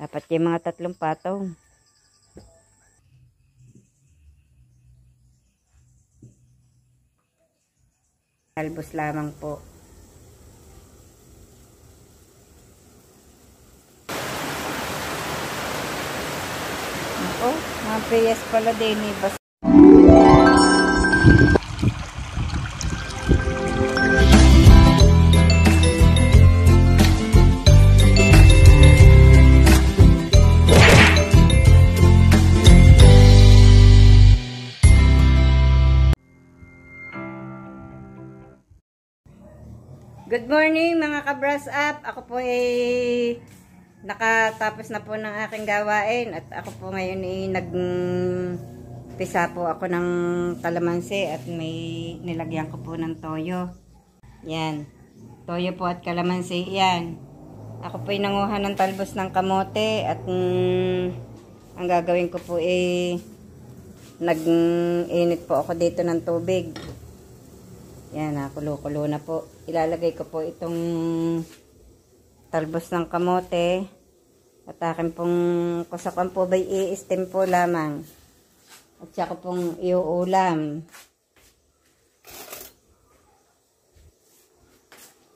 Dapat yung mga 3 patong. Talbos lamang po. Ako, mga priyas pala din eh. Good morning mga ka-brush up. Ako po ay nakatapos na po ng aking gawain at ako po ngayon ay nagpisa po ako ng kalamansi at may nilagyan ko po ng toyo. Yan. Toyo po at kalamansi. Yan. Ako po ay nanguha ng talbos ng kamote at ang gagawin ko po ay nag-init po ako dito ng tubig. Yan, kulo-kulo na po. Ilalagay ko po itong talbos ng kamote. At akin pong kusakan po by i-steam po lamang. At saka pong iuulam.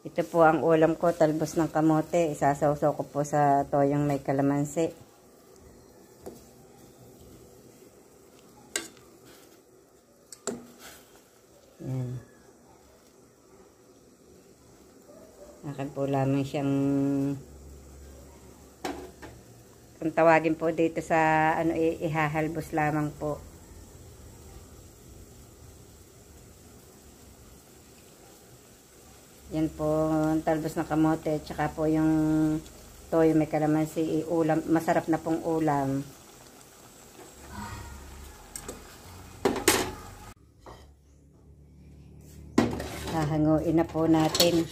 Ito po ang ulam ko, talbos ng kamote. Isasawsaw ko po sa toyong may kalamansi. Yan. Akin po lamang siyang kung tawagin po dito sa ihahalbos lamang po. Yan po talbos ng kamote tsaka po yung toyo may kalamansi ulam, masarap na pong ulam. Hahanguin na po natin.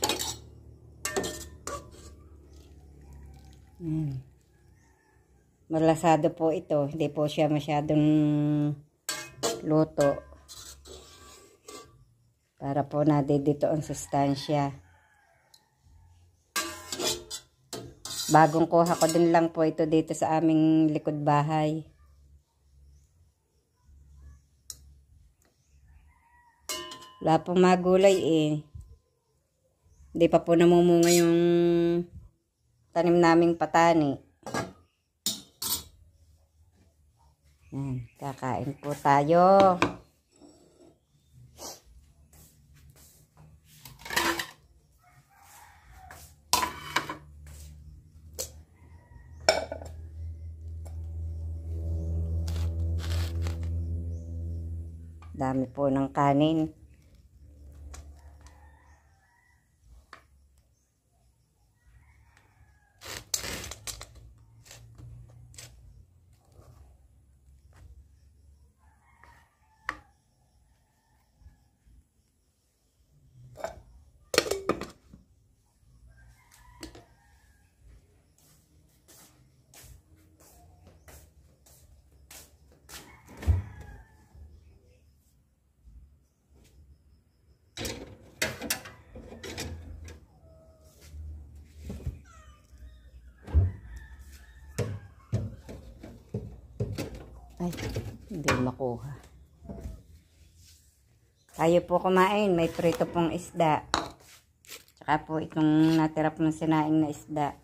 Malasado po ito. Hindi po siya masyadong luto. Para po nadidito ang sustansya. Bagong kuha ko din lang po ito dito sa aming likod bahay. Wala pong magulay eh. Hindi pa po namumunga yung tanim naming patani. Yan, kakain po tayo. Dami po ng kanin. Ay, hindi makuha. Tayo po kumain. May prito pong isda. Tsaka po itong natira pong sinaing na isda.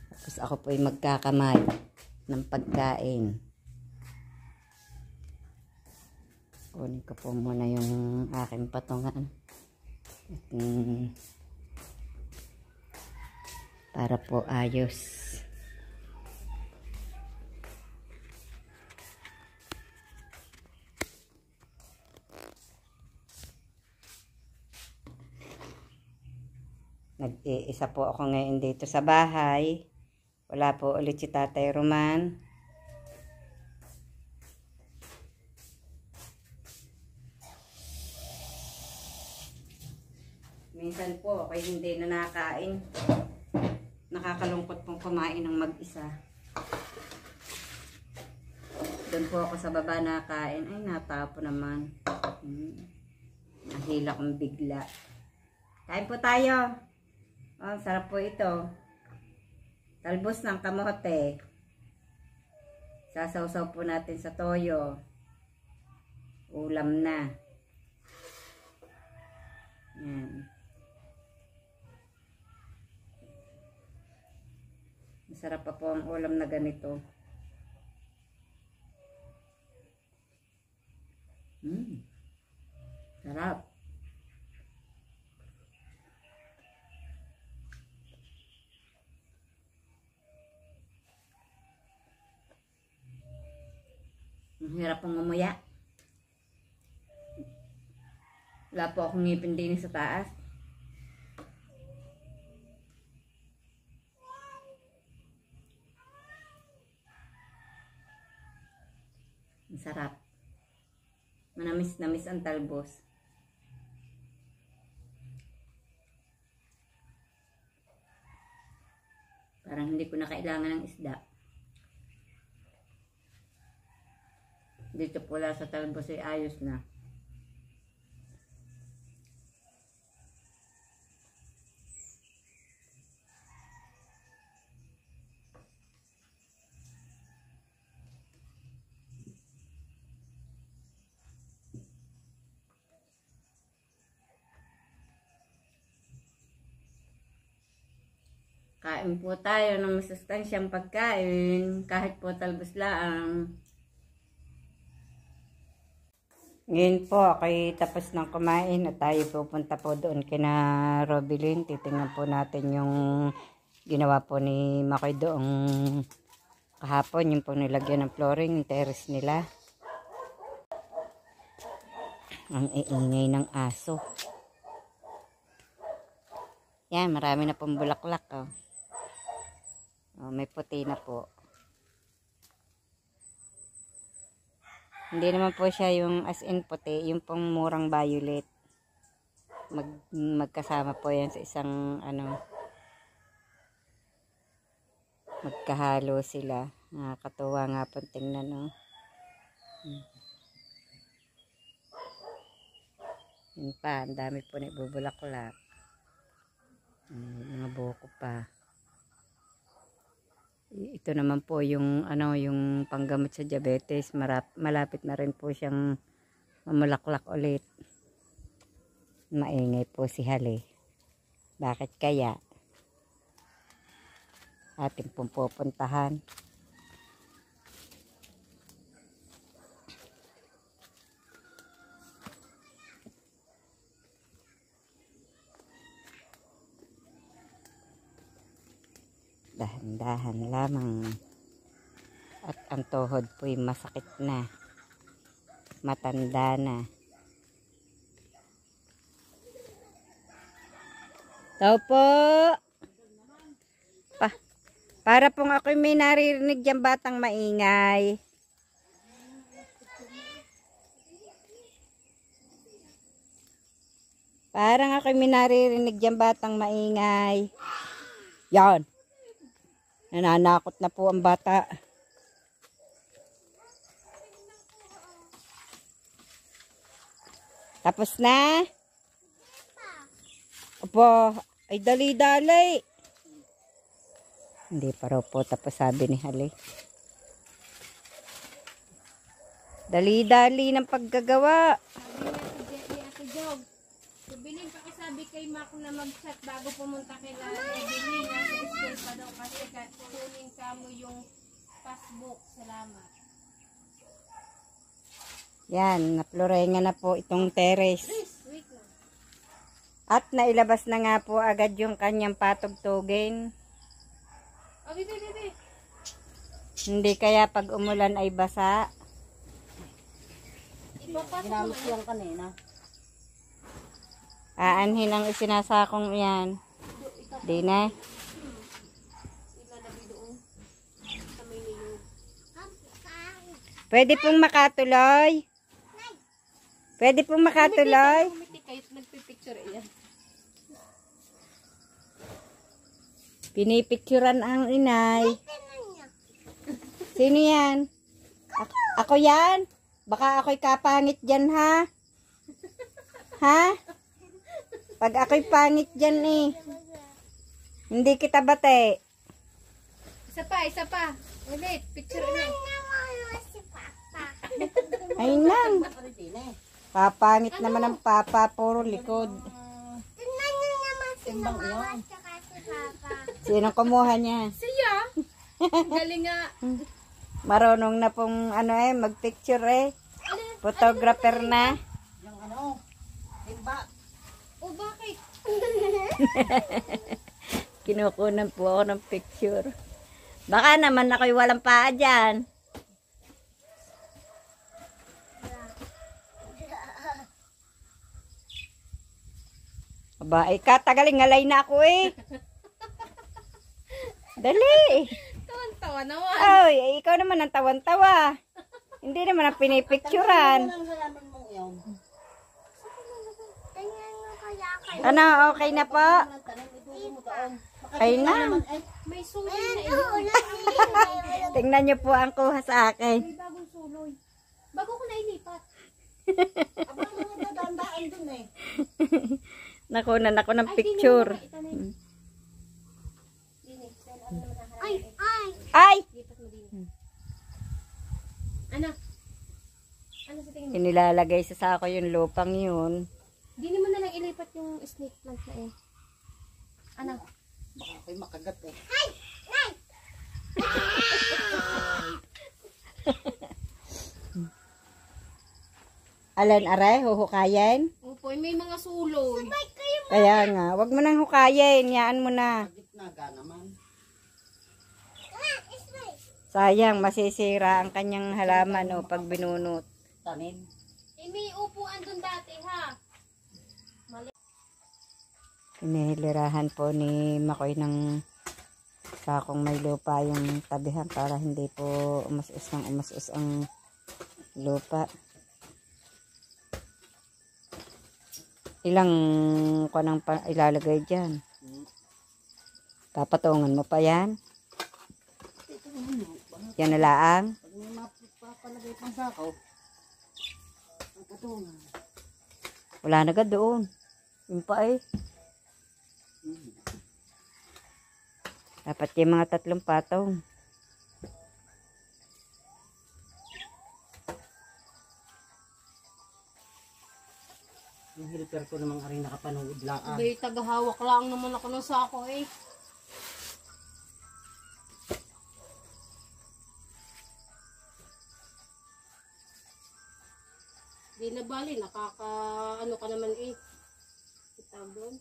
Tapos ako po ay magkakamay ng pagkain. Kunin ko po muna yung aking patungan. Para po ayos. Nag-iisa po ako ngayon dito sa bahay. Wala po ulit si Tatay Roman. Minsan po ako hindi na nakain. Nakakalungkot pong kumain ng mag-isa. Doon po ako sa baba nakain. Ay, natapo naman. Nahila kong bigla. Kain po tayo. Oh, sarap po ito. Talbos ng kamote. Sasawsaw po natin sa toyo. Ulam na. Yan. Masarap pa po ang ulam na ganito. Sarap. Ang hirap pong umuya. Wala po akong ngipin din sa taas. Ang sarap. Manamis-namis ang talbos. Parang hindi ko na kailangan ng isda. Dito pula sa talbos ay ayos na. Kain po tayo ng masustansyang pagkain, kahit po talbos lang. Ngayon po, ako'y tapos ng kumain at tayo pupunta po doon kina Robilyn. Titingnan po natin yung ginawa po ni Makoy doong kahapon, yung po nilagyan ng flooring, yung terrace nila. Ang iingay ng aso. Yan, marami na pong bulaklak. Oh. Oh, may puti na po. Hindi naman po siya yung as in puti, yung pong murang violet. Magkasama po yan sa isang ano, magkahalo sila. Nakakatuwa nga po tingnan, no. Yun pa, ang dami po na ibubulaklak. Mga buko pa. Ito naman po yung ano, yung panggamot sa diabetes. Malapit na rin po siyang mamulaklak ulit. Maingay po si Hali. Bakit kaya? Ating pong pupuntahan. Dahan-dahan lamang. At ang tuhod po'y masakit na. Matanda na. Tao po. Para pong ako'y may naririnig dyan batang maingay. Parang ako'y may naririnig dyan batang maingay. Yan. Nananakot na po ang bata. Tapos na? Opo, ay dali-dali. Hindi pa raw po tapos, sabi ni Hali. Dali-dali ng paggagawa. Bilin pa sabi kay Mac na mag-chat bago pumunta kay Bilin na sa school pa daw kasi kunin ka mo yung passbook. Salamat. Yan, naplorenga na po itong terrace. Wait lang. At nailabas na nga po agad yung kanyang patugtugin. Oh, bibi. Hindi kaya pag umulan ay basa. Ginamit ko yung kanina. Aanhin ang isinasakong yan. Di na. Pwede pong makatuloy. Pwede pong makatuloy. Kahit nagpipicture yan. Pinipicturan ang inay. Sino yan? Ako yan? Baka ako'y kapangit dyan, ha? Ha? Pag ako'y pangit dyan, eh. Hindi kita bate. Isa pa. Ulit, picture ulit. Ay nang. Papangit naman ang papa, puro likod. Tingnan nyo naman si Mama at saka si Papa. Sino kumuha niya? Siya. Galing nga. Marunong na pong magpicture eh. Photographer na. Yung ano, timba. O bakit? Kinukunan po ako ng picture. Baka naman ako'y walang paa dyan. Aba, katagaling ngalay na ako eh. Dali. Tawan-tawa naman. Ay, ikaw naman ang tawan-tawa. Hindi naman ang pinipicturan. Ang halaman mong iyon. Tingnan nyo kaya kayo. Ano, okay na po? Tanim, iduli mo doon. Ay na. May suloy na Ito, iyo. Tingnan niyo po ang kuha sa akin. May bagong suloy. Bago ko na ilipat. Aba, mga dadandaan dun eh. Nakunan ako ng Ay, picture. Dini. Ano naman ang harap? ay, ay. Ay! Lipat mo din. Ano? Ano sa tingin mo? Inilalagay sa sako yung lupang yun. Dini mo na lang ilipat yung snake plant na eh. Ano? Baka ako'y makagat eh. Alan aray, huhukayin? Opo, may mga suloy. Kaya nga, wag mo nang hukayin. Yaan mo na. Gitna ga naman. Sayang, masisira ang kanyang halaman o pag binunot. Tanim. Eh, may upuan dun dati ha. Inihilirahan po ni Makoy ng sakong may lupa yung tabihan para hindi po umas-us ang lupa. Ilang kanang ilalagay dyan? Papatungan mo pa yan? Yan na laang? Pag may mapapalagay pang sakaw, ang katungan. Wala na agad doon. Yung pa eh. Dapat yung mga 3 patong. Yung helper ko namang aring nakapanood laan. Bay, tagahawak lang naman ako ng sako eh. Di na bali, ano ka naman eh. Itawag doon.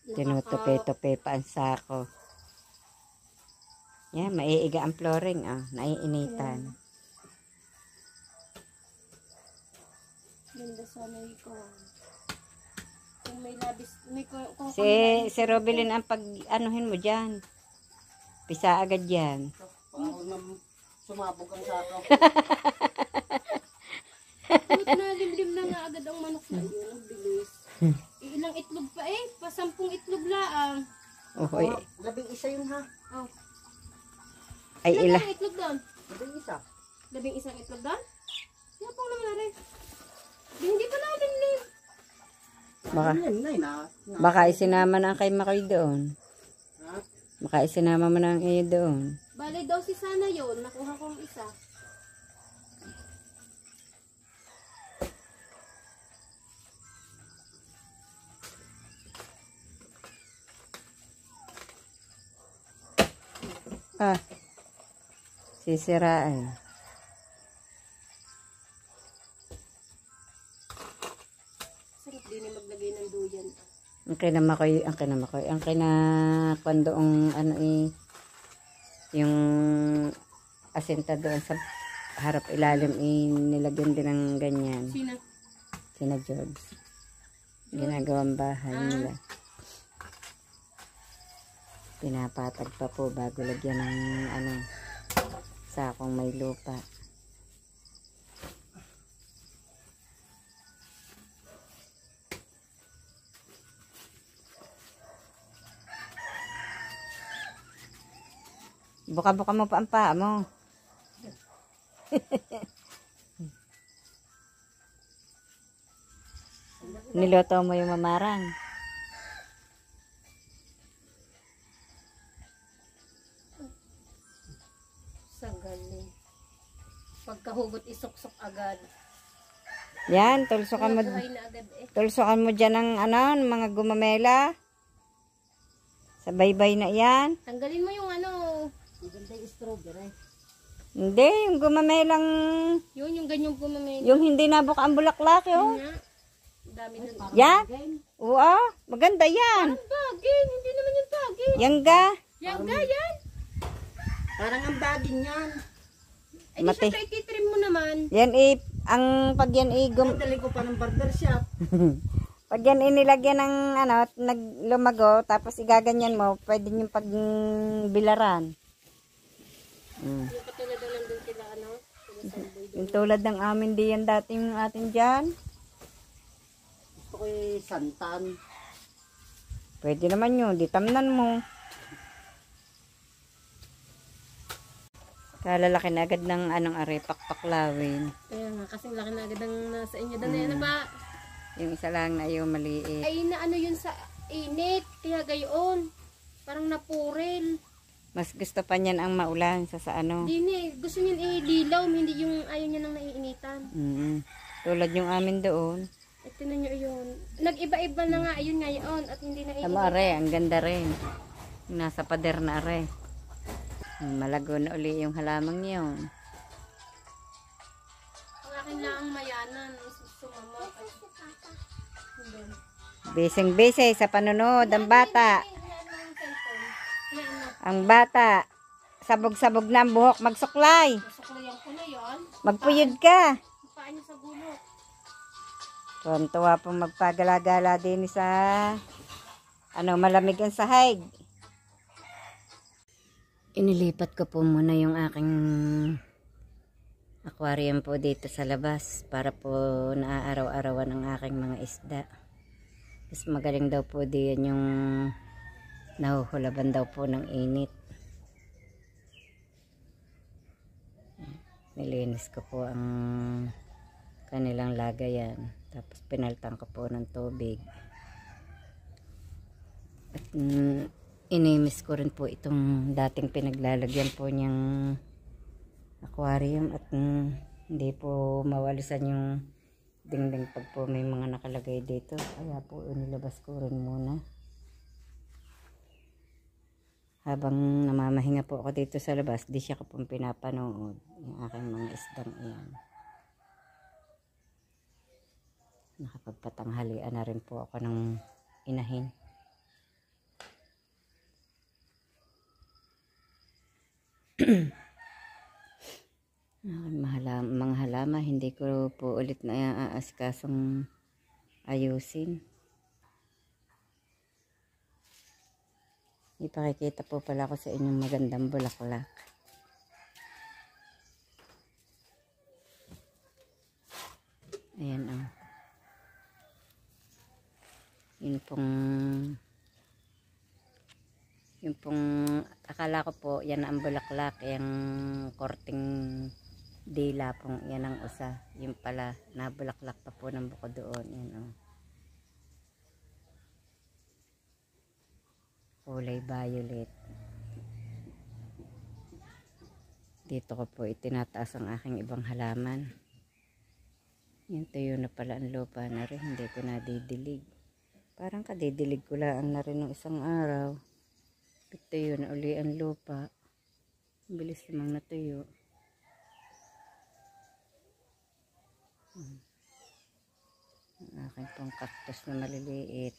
Tinutupi-tupi pa ang sako. Yan, maiiga ang flooring. Naiinitan. Ganda sana ikaw. Kung may labis, kung Si Robilin ang pag-anuhin mo dyan. Pisa agad yan. Paano nang sumabog ang sakaw. Kahit na limlim na nga agad ang manok na yun, ang bilis. Ilang itlog pa eh, pa 10 itlog laang. Ohoy. 11 yun ha. Oh. Ay, Ilan ila. ang itlog doon? 11. 11 itlog doon? Yapang naman na rin. Hindi pa nalimlim. Baka, baka isinama na ang kay Makoy doon. Ha? Baka isinama mo na ang iyo doon. Bale daw si Sana yun, nakuha kong isa. Sisiraan. Sarap din yung maglagay ng duyan. Ang kinamakoy, ang kinapandoong yung asinta doon sa harap ilalim nilagyan din ng ganyan. Sina? Sina George. Ginagawang bahay nila. Pinapatag pa po bago lagyan ng sakong may lupa. Buka-buka mo pa ang paa mo. Niloto mo yung mamarang. Sa galing. Pagkahugot isuksok agad. Yan, tulsukan mo. Buhay na agad eh. Tulsukan mo dyan ng ano, ng mga gumamela. Sa baybay na yan. Tanggalin mo yung ano. Maganda yung strawberry. Hindi, yung gumamelang, Yung ganyong pumamay. yung hindi nabuka ang bulaklak, Yun yun. nga. Dami dun. Yan? Oo, maganda yan. Bagin. Hindi naman yung bagin. Yan ga. Yan ga yan. Parang ang bagin yan. Eh di Mati. syempre ititrim mo naman. Yan ang pag yan Dali ko pa ng barber shop. pag yan inilagyan ng ano, naglumago, tapos igaganyan mo, pwede yung pagbilaran. Yung katulad na nandun sila ano. Sila Salboy. Yung tulad ng amin diyan dati yung atin dyan. Gusto ko yung santan. Pwede naman yun, di tamnan mo. Kalalaki na agad ng anong are, pakpaklawin. Kaya nga, kasing laki na agad ang nasa inyo. Dahil ano ba? Yung isa lang na yung maliit. Ay na ano yun sa init. Kaya gayon. Parang napuril. Mas gusto pa niyan ang maulan sa ano. Hindi gusto niyan dilaw. Hindi yung ayaw niya nang naiinitan. Tulad yung amin doon. At tinan nyo yun. Nag-iba-iba na nga yun ngayon. At hindi Tama naiinitan. are, ang ganda rin. Yung nasa pader na are. Malago na uli yung halamang yun. Ang akin lang ang mayanan. Sumama. Bising-bisi sa panonood ang bata. Ano? Ang bata. Sabog-sabog na ang buhok, magsuklay. Masuklayan ko na yun. Magpuyod ka. Paan niyo sa gulot. Tuwan-tuwa pong magpagala-gala din sa malamig ang sahig. Inilipat ko po muna yung aking aquarium po dito sa labas para po naaaraw-arawan ang aking mga isda. Mas magaling daw po diyan yung nahuhulaban daw po ng init. Nilinis ko po ang kanilang lagayan. Tapos pinaltan ko po ng tubig. At inimis ko rin po itong dating pinaglalagyan po niyang aquarium at hindi po mawalisan yung dingding pag po may mga nakalagay dito. Kaya po inilabas ko rin muna. Habang namamahinga po ako dito sa labas, di siya ko pong pinapanood yung aking mga isdang iyan. Nakapagpatanghalian na rin po ako ng inahin. Mga halama, hindi ko po ulit na aaskasong ayusin. Ipakikita po pala ko sa inyong magandang bulaklak. Ayan o. Yun pong akala ko po yan ang bulaklak, yung korting dila pong yan ang usa. Yung pala nabulaklak pa po ng buko doon. Yan o. Kulay violet. Dito ko po itinataas ang aking ibang halaman. Yan, tuyo na pala ang lupa na rin. Hindi ko nadidilig. Parang kadidilig ko lang na rin ng isang araw. Tuyo na uli ang lupa. Bilis namang natuyo. Ang aking pong cactus na maliliit.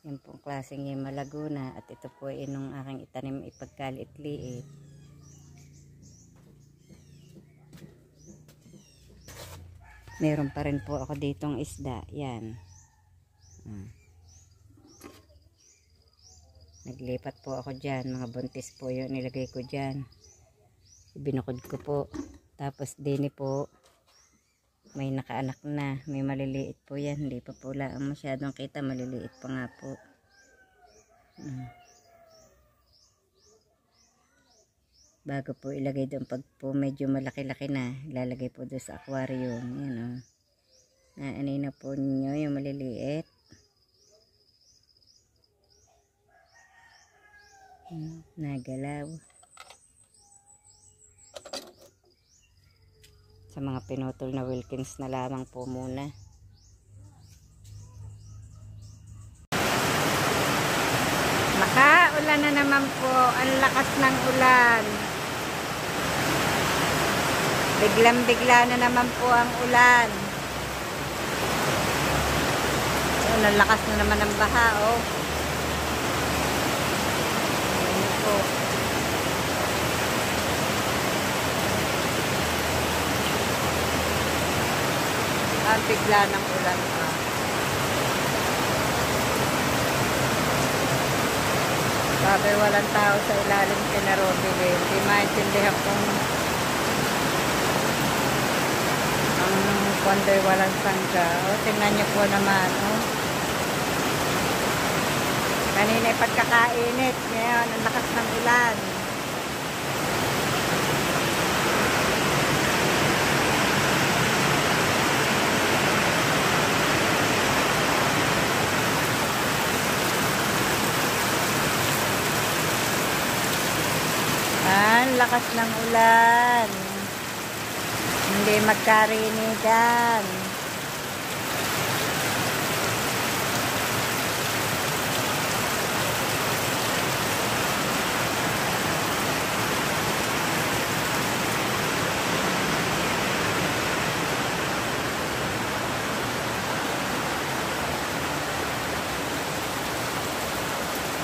Yan pong klaseng yung malaguna. At ito po ay nung aking itanim ipagkaliit-liit. Meron pa rin po ako ditong isda. Yan. Naglipat po ako dyan. Mga buntis po yun. Nilagay ko dyan. Binukod ko po. Tapos dini po. May nakaanak na. May maliliit po yan. Hindi pa po lang masyadong kita. Maliliit pa nga po. Bago po ilagay doon. Pag po medyo malaki-laki na. Ilalagay po doon sa aquarium. Yan o. Aanay na po ninyo yung maliliit. Nagalaw. Sa mga pinutol na Wilkins na lamang po muna. Makaulan na naman po. Ang lakas ng ulan. Biglang-bigla na naman po ang ulan. So, ang lakas na naman ng baha, oh. Ayan po. Ang bigla ng ulan pa. Sabi walang tao sa ilalim kina Robin. Hindi maintindihan kung ang kondo'y walang sangga. O, tingnan niyo po naman. O. Kanina pagkakainit. Ngayon, ang lakas ng ulan. Ang lakas ng ulan. Hindi magkarinigan.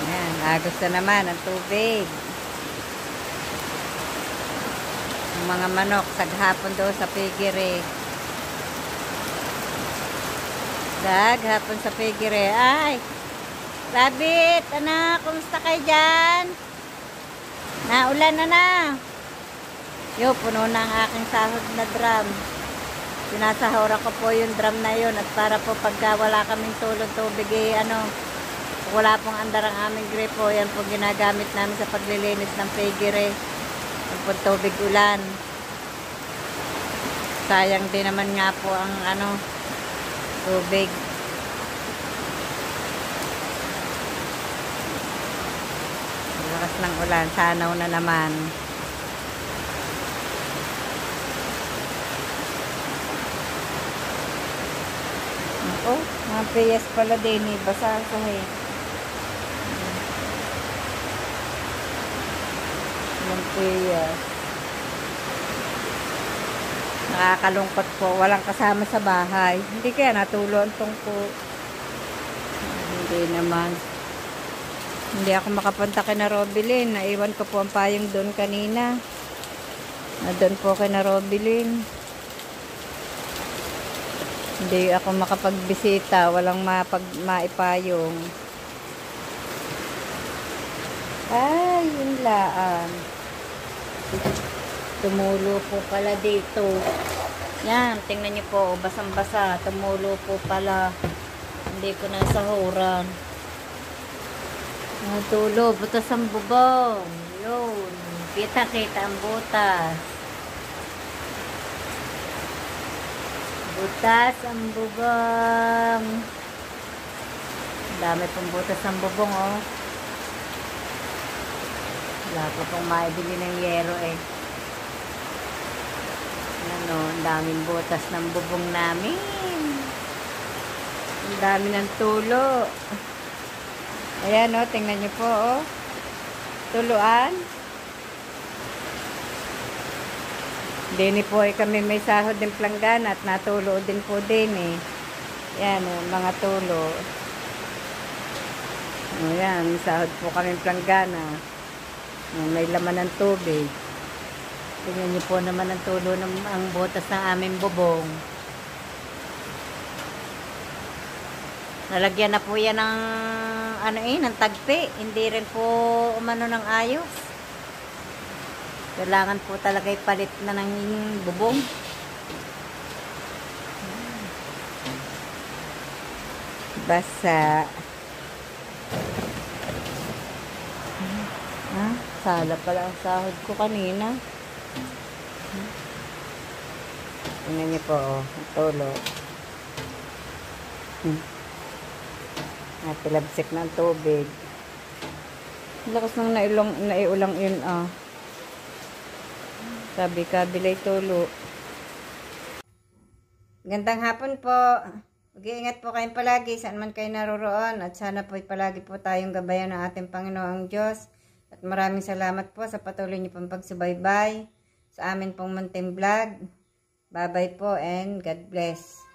Ayan, agos na naman ang tubig. Mga manok taghapon doon sa piggery. Taghapon sa piggery. Ay, Rabbit, anak, kumusta kayo dyan? Naulan na. Yo, puno na ang aking sahod na drum. Sinasahuran ko po yung drum na yun. At para po pagka wala kaming tulong tubig, wala pong andar ang aming gripo. Yan po ginagamit namin sa paglilinis ng piggery. Ang tubig ulan. Sayang din naman nga po ang tubig. Lakas ng ulan, sanaw na naman. Oh, mga PS pala din eh, basa sa nakakalungkot po, walang kasama sa bahay. Hindi kaya natulo ang tungko. Hindi naman. Hindi ako makapunta kina Robilin. Naiwan ko po ang payong doon kanina. Doon po kina Robilin. Hindi ako makapagbisita. Walang maipayong. Ay, yun laan. Tumulo po pala dito. Yan, tingnan niyo po, basang-basa. Tumulo po pala. Hindi ko nasahuran. Tulo, butas ang bubong. Yun. Kita-kita ang butas. Butas ang bubong. Dami pong butas ang bubong, oh. Wala ko pong maibili ng yero, eh. Ang daming butas ng bubong namin. Ang dami ng tulo. Ayan, oh, tingnan niyo po, oh. Tuluan. Dini po ay kami may sahod din planggana at natulo din po din, eh. Ayan, oh, mga tulo. Ayan, may sahod po kami planggana. May laman ng tubig. Tingnan niyo po naman ang tulo ng ang butas ng aming bubong. Nalagyan na po yan ng ng tagpi. Hindi rin po umano ng ayos. Kailangan po talaga ipalit na ng bubong. Basa. Sala pala ang sahod ko kanina. Tingnan niyo po, oh, ang tulo. Tilabsik ng tubig. Lakas ng naiulang yun ah. Sabi ka, bilay tulo. Gandang hapon po. Mag-iingat po kayong palagi saan man kayo naroroon at sana po palagi po tayong gabayan ng ating Panginoong Diyos. At maraming salamat po sa patuloy niyo pong pagsubaybay sa amin pong munting vlog. Bye-bye po and God bless.